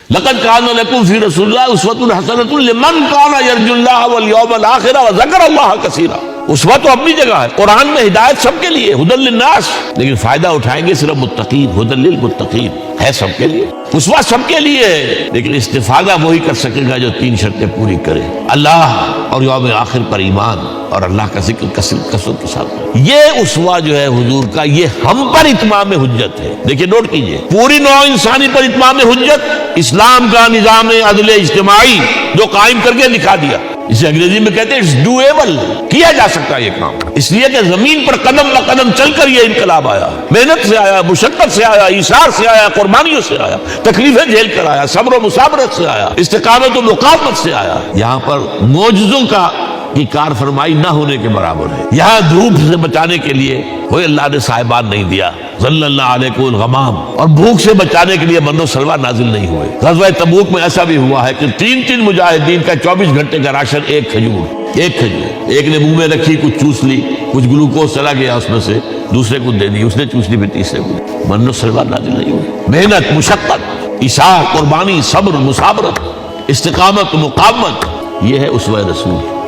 لقد کان لکم فی رسول اللہ اسوۃ حسنۃ لمن کان یرجو اللہ والیوم الآخر وذکر اللہ کثیرا. اسوہ تو اپنی جگہ ہے، قرآن میں ہدایت سب کے لیے، ہدی للناس، لیکن فائدہ اٹھائیں گے صرف متقین. ہدی للمتقین ہے سب کے لیے، اسوہ سب کے لیے ہے، لیکن استفادہ وہی کر سکے گا جو 3 شرطیں پوری کرے: اللہ اور یوم آخر پر ایمان اور اللہ کا ذکر کثرت کے ساتھ. یہ اسوہ جو ہے حضور کا، یہ ہم پر اتمام حجت ہے. دیکھیے نوٹ کیجئے، پوری نوع انسانی پر اتمام حجت، اسلام کا نظام عدل اجتماعی جو قائم کر کے دکھا دیا. اسے انگریزی میں کہتے ہیں اٹس ڈویبل، کیا جا سکتا ہے یہ کام، اس لیے کہ زمین پر قدم بہ قدم چل کر یہ انقلاب آیا، محنت سے آیا، مشقت سے آیا، ایثار سے آیا، قربانیوں سے آیا، تکلیفیں جھیل کر آیا، صبر و مصابرت سے آیا، استقامت و مقاومت سے آیا. یہاں پر معجزوں کی کار فرمائی نہ ہونے کے برابر ہے. یہاں دھوپ سے بچانے کے لیے کوئی اللہ نے صاحبان نہیں دیا، ظل اللہ علیکم الغمام، اور بھوک سے بچانے کے لیے من و سلوہ نازل نہیں ہوئے. غزوہ تبوک میں ایسا بھی ہوا ہے کہ 3 مجاہدین کا 24 گھنٹے کا راشن ایک کھجور. ایک نے منہ میں رکھی، کچھ چوس لی، کچھ گلوکوز چلا گیا اس میں سے، دوسرے کو دے دی، اس نے چوس لی، پھر تیسرے کو. من و سلوہ نازل نہیں ہوئی. محنت، مشقت، ایثار، قربانی، صبر، مصابرت، استقامت، مقاومت، یہ ہے اسوہ رسول.